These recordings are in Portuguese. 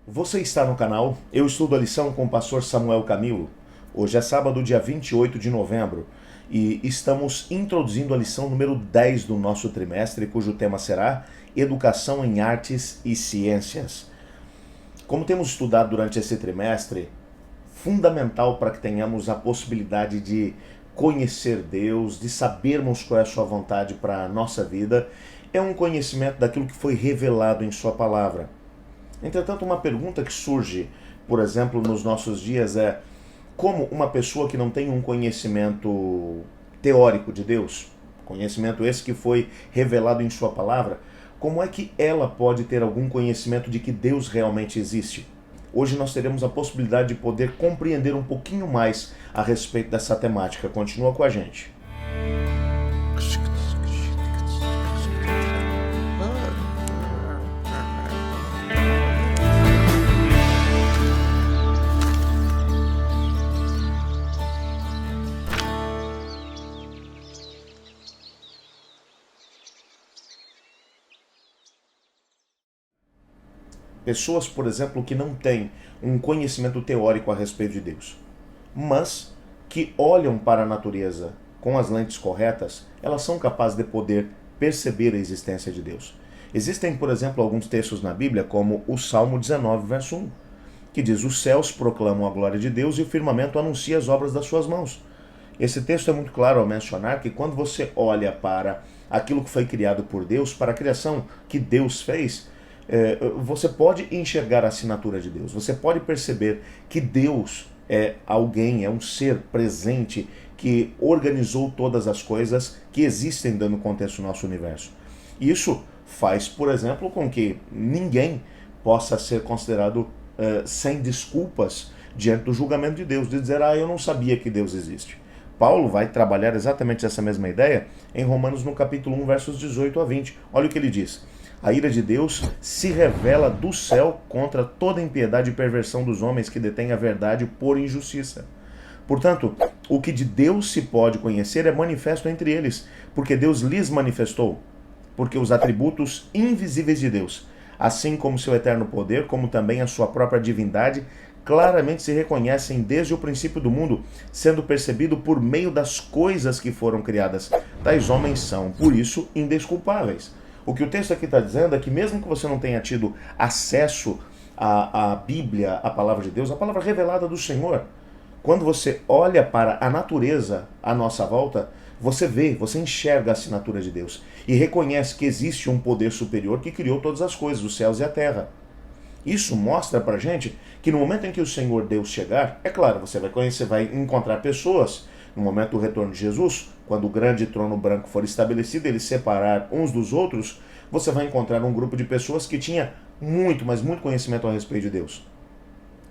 Você está no canal Eu Estudo a Lição com o pastor Samuel Camilo. Hoje é sábado, dia 28 de novembro, e estamos introduzindo a lição número 10 do nosso trimestre, cujo tema será Educação em Artes e Ciências. Como temos estudado durante esse trimestre, fundamental para que tenhamos a possibilidade de conhecer Deus, de sabermos qual é a sua vontade para a nossa vida, é um conhecimento daquilo que foi revelado em sua palavra. Entretanto, uma pergunta que surge, por exemplo, nos nossos dias é: como uma pessoa que não tem um conhecimento teórico de Deus, conhecimento esse que foi revelado em sua palavra, como é que ela pode ter algum conhecimento de que Deus realmente existe? Hoje nós teremos a possibilidade de poder compreender um pouquinho mais a respeito dessa temática. Continua com a gente. Pessoas, por exemplo, que não têm um conhecimento teórico a respeito de Deus, mas que olham para a natureza com as lentes corretas, elas são capazes de poder perceber a existência de Deus. Existem, por exemplo, alguns textos na Bíblia, como o Salmo 19, verso 1, que diz: os céus proclamam a glória de Deus e o firmamento anuncia as obras das suas mãos. Esse texto é muito claro ao mencionar que quando você olha para aquilo que foi criado por Deus, para a criação que Deus fez, você pode enxergar a assinatura de Deus, você pode perceber que Deus é alguém, é um ser presente que organizou todas as coisas que existem dando contexto ao nosso universo. Isso faz, por exemplo, com que ninguém possa ser considerado sem desculpas diante do julgamento de Deus, de dizer: eu não sabia que Deus existe. Paulo vai trabalhar exatamente essa mesma ideia em Romanos no capítulo 1, versos 18 a 20. Olha o que ele diz: a ira de Deus se revela do céu contra toda impiedade e perversão dos homens que detêm a verdade por injustiça. Portanto, o que de Deus se pode conhecer é manifesto entre eles, porque Deus lhes manifestou. Porque os atributos invisíveis de Deus, assim como seu eterno poder, como também a sua própria divindade, claramente se reconhecem desde o princípio do mundo, sendo percebido por meio das coisas que foram criadas. Tais homens são, por isso, indesculpáveis. O que o texto aqui está dizendo é que mesmo que você não tenha tido acesso à Bíblia, à palavra de Deus, à palavra revelada do Senhor, quando você olha para a natureza à nossa volta, você vê, você enxerga a assinatura de Deus e reconhece que existe um poder superior que criou todas as coisas, os céus e a terra. Isso mostra pra gente que no momento em que o Senhor Deus chegar, é claro, você vai conhecer, vai encontrar pessoas no momento do retorno de Jesus, quando o grande trono branco for estabelecido, ele separar uns dos outros, você vai encontrar um grupo de pessoas que tinha muito, mas muito conhecimento a respeito de Deus.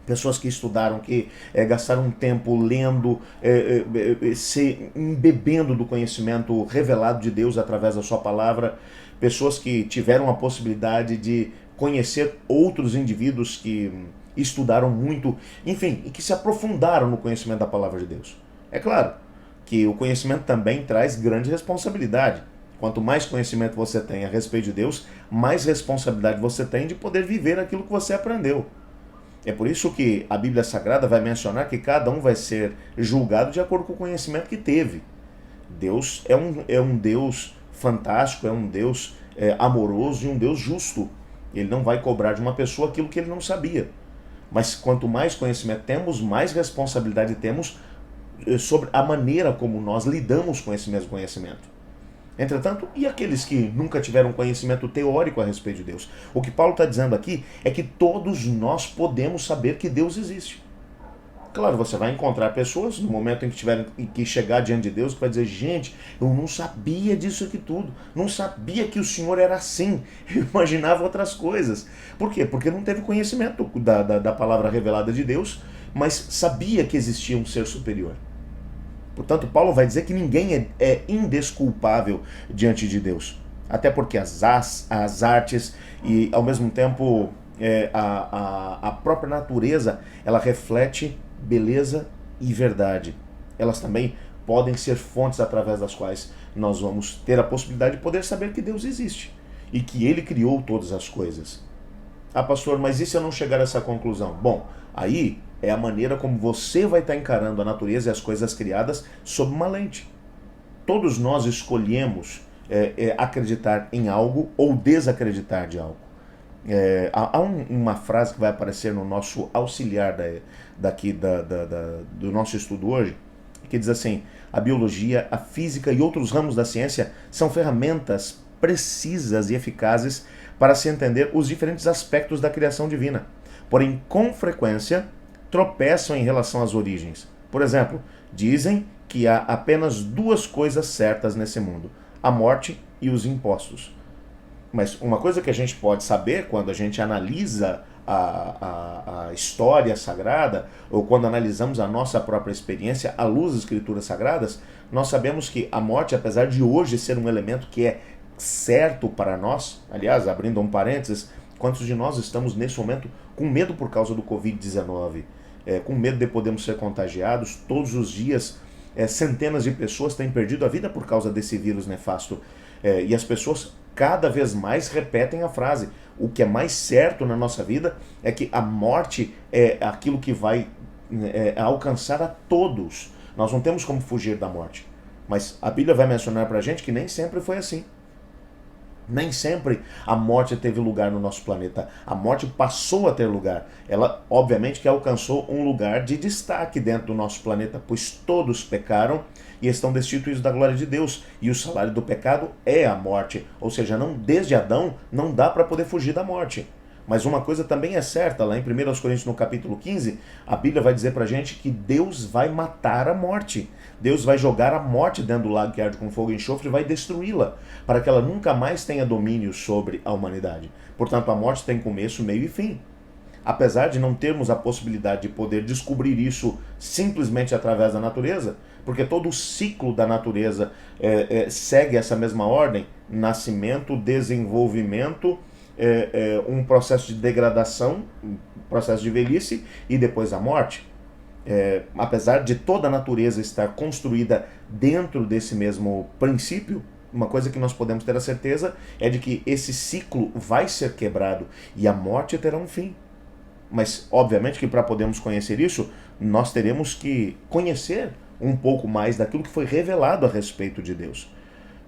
Pessoas que estudaram, que gastaram um tempo lendo, se embebendo do conhecimento revelado de Deus através da sua palavra. Pessoas que tiveram a possibilidade de conhecer outros indivíduos que estudaram muito, enfim, e que se aprofundaram no conhecimento da palavra de Deus. É claro que o conhecimento também traz grande responsabilidade. Quanto mais conhecimento você tem a respeito de Deus, mais responsabilidade você tem de poder viver aquilo que você aprendeu. É por isso que a Bíblia Sagrada vai mencionar que cada um vai ser julgado de acordo com o conhecimento que teve. Deus é um Deus fantástico, é um Deus amoroso e um Deus justo. Ele não vai cobrar de uma pessoa aquilo que ele não sabia. Mas quanto mais conhecimento temos, mais responsabilidade temos sobre a maneira como nós lidamos com esse mesmo conhecimento. Entretanto, e aqueles que nunca tiveram conhecimento teórico a respeito de Deus? O que Paulo está dizendo aqui é que todos nós podemos saber que Deus existe. Claro, você vai encontrar pessoas no momento em que tiverem que chegar diante de Deus que vai dizer: gente, eu não sabia disso aqui tudo, não sabia que o Senhor era assim, eu imaginava outras coisas. Por quê? Porque não teve conhecimento da palavra revelada de Deus, mas sabia que existia um ser superior. Portanto, Paulo vai dizer que ninguém é indesculpável diante de Deus. Até porque as artes e, ao mesmo tempo, a própria natureza, ela reflete beleza e verdade. Elas também podem ser fontes através das quais nós vamos ter a possibilidade de poder saber que Deus existe e que Ele criou todas as coisas. Ah, pastor, mas e se eu não chegar a essa conclusão? Bom, aí é a maneira como você vai estar encarando a natureza e as coisas criadas sob uma lente. Todos nós escolhemos acreditar em algo ou desacreditar de algo. Há uma frase que vai aparecer no nosso auxiliar do nosso estudo hoje, que diz assim: a biologia, a física e outros ramos da ciência são ferramentas precisas e eficazes para se entender os diferentes aspectos da criação divina. Porém, com frequência, tropeçam em relação às origens. Por exemplo, dizem que há apenas duas coisas certas nesse mundo: a morte e os impostos. Mas uma coisa que a gente pode saber quando a gente analisa a história sagrada, ou quando analisamos a nossa própria experiência à luz das escrituras sagradas, nós sabemos que a morte, apesar de hoje ser um elemento que é certo para nós, aliás, abrindo um parênteses, quantos de nós estamos nesse momento com medo por causa do Covid-19, com medo de podermos ser contagiados? Todos os dias, centenas de pessoas têm perdido a vida por causa desse vírus nefasto. E as pessoas cada vez mais repetem a frase: o que é mais certo na nossa vida é que a morte é aquilo que vai alcançar a todos. Nós não temos como fugir da morte. Mas a Bíblia vai mencionar pra gente que nem sempre foi assim. Nem sempre a morte teve lugar no nosso planeta. A morte passou a ter lugar. Ela, obviamente, que alcançou um lugar de destaque dentro do nosso planeta, pois todos pecaram e estão destituídos da glória de Deus. E o salário do pecado é a morte. Ou seja, desde Adão não dá para poder fugir da morte. Mas uma coisa também é certa, lá em 1 Coríntios, no capítulo 15, a Bíblia vai dizer pra gente que Deus vai matar a morte. Deus vai jogar a morte dentro do lago que arde com fogo e enxofre e vai destruí-la, para que ela nunca mais tenha domínio sobre a humanidade. Portanto, a morte tem começo, meio e fim. Apesar de não termos a possibilidade de poder descobrir isso simplesmente através da natureza, porque todo o ciclo da natureza segue essa mesma ordem: nascimento, desenvolvimento, um processo de degradação, um processo de velhice e depois a morte. Apesar de toda a natureza estar construída dentro desse mesmo princípio, uma coisa que nós podemos ter a certeza é de que esse ciclo vai ser quebrado e a morte terá um fim. Mas, obviamente, que para podermos conhecer isso, nós teremos que conhecer um pouco mais daquilo que foi revelado a respeito de Deus.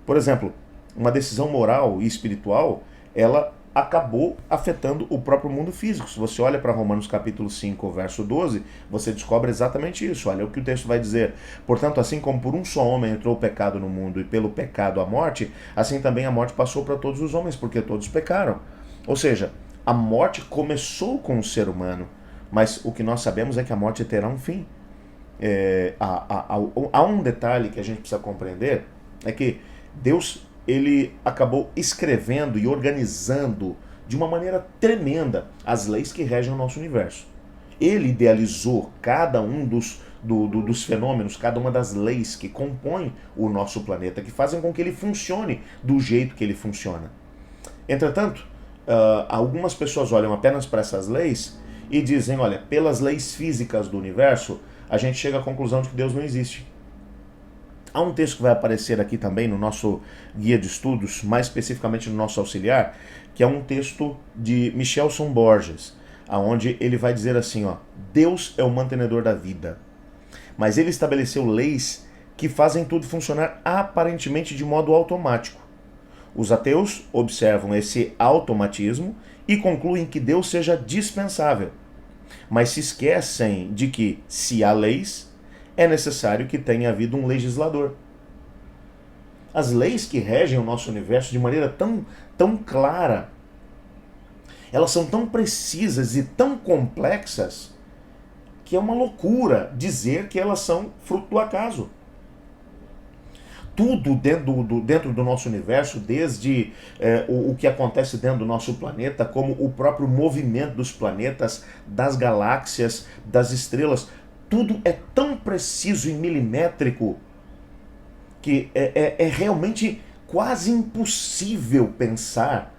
Por exemplo, uma decisão moral e espiritual, ela acabou afetando o próprio mundo físico. Se você olha para Romanos capítulo 5, verso 12, você descobre exatamente isso. Olha o que o texto vai dizer: portanto, assim como por um só homem entrou o pecado no mundo e pelo pecado a morte, assim também a morte passou para todos os homens, porque todos pecaram. Ou seja, a morte começou com o ser humano, mas o que nós sabemos é que a morte terá um fim. Há um detalhe que a gente precisa compreender, é que Deus, ele acabou escrevendo e organizando de uma maneira tremenda as leis que regem o nosso universo. Ele idealizou cada um dos fenômenos, cada uma das leis que compõem o nosso planeta, que fazem com que ele funcione do jeito que ele funciona. Entretanto, algumas pessoas olham apenas para essas leis e dizem: olha, pelas leis físicas do universo, a gente chega à conclusão de que Deus não existe. Há um texto que vai aparecer aqui também no nosso guia de estudos, mais especificamente no nosso auxiliar, que é um texto de Michelson Borges, onde ele vai dizer assim: Deus é o mantenedor da vida, mas ele estabeleceu leis que fazem tudo funcionar aparentemente de modo automático. Os ateus observam esse automatismo e concluem que Deus seja dispensável, mas se esquecem de que, se há leis, é necessário que tenha havido um legislador. As leis que regem o nosso universo de maneira tão clara, elas são tão precisas e tão complexas que é uma loucura dizer que elas são fruto do acaso. Tudo dentro do nosso universo, desde o que acontece dentro do nosso planeta, como o próprio movimento dos planetas, das galáxias, das estrelas, tudo é tão preciso e milimétrico que é realmente quase impossível pensar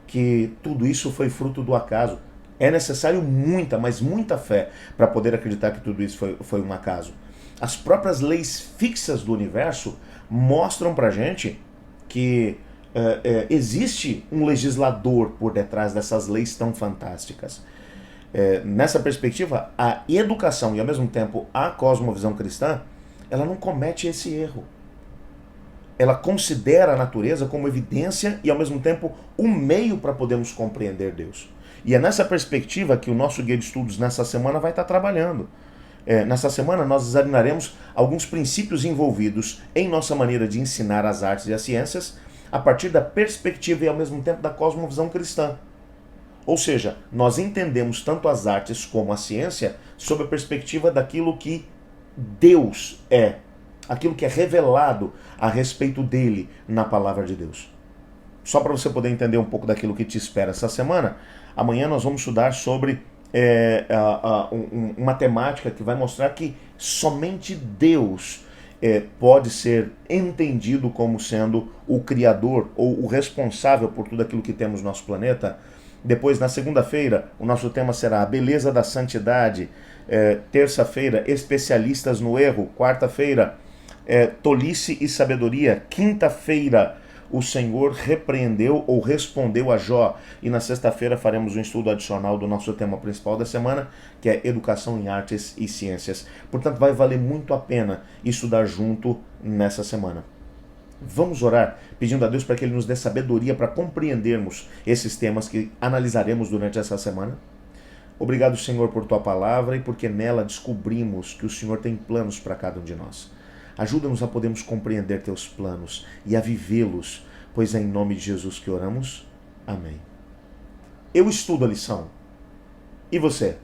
que tudo isso foi fruto do acaso. É necessário muita, mas muita fé para poder acreditar que tudo isso foi um acaso. As próprias leis fixas do universo mostram pra gente que existe um legislador por detrás dessas leis tão fantásticas. Nessa perspectiva, a educação e ao mesmo tempo a cosmovisão cristã, ela não comete esse erro. Ela considera a natureza como evidência e ao mesmo tempo um meio para podermos compreender Deus. E é nessa perspectiva que o nosso guia de estudos nessa semana vai estar trabalhando. Nessa semana nós examinaremos alguns princípios envolvidos em nossa maneira de ensinar as artes e as ciências a partir da perspectiva e ao mesmo tempo da cosmovisão cristã. Ou seja, nós entendemos tanto as artes como a ciência sob a perspectiva daquilo que Deus é, aquilo que é revelado a respeito dele na palavra de Deus. Só para você poder entender um pouco daquilo que te espera essa semana, amanhã nós vamos estudar sobre uma temática que vai mostrar que somente Deus pode ser entendido como sendo o Criador ou o responsável por tudo aquilo que temos no nosso planeta. Depois, na segunda-feira, o nosso tema será a beleza da santidade. Terça-feira, especialistas no erro. Quarta-feira, tolice e sabedoria. Quinta-feira, o Senhor repreendeu ou respondeu a Jó. E na sexta-feira faremos um estudo adicional do nosso tema principal da semana, que é educação em artes e ciências. Portanto, vai valer muito a pena estudar junto nessa semana. Vamos orar pedindo a Deus para que Ele nos dê sabedoria para compreendermos esses temas que analisaremos durante essa semana. Obrigado, Senhor, por Tua palavra e porque nela descobrimos que o Senhor tem planos para cada um de nós. Ajuda-nos a podermos compreender Teus planos e a vivê-los, pois é em nome de Jesus que oramos. Amém. Eu estudo a lição. E você?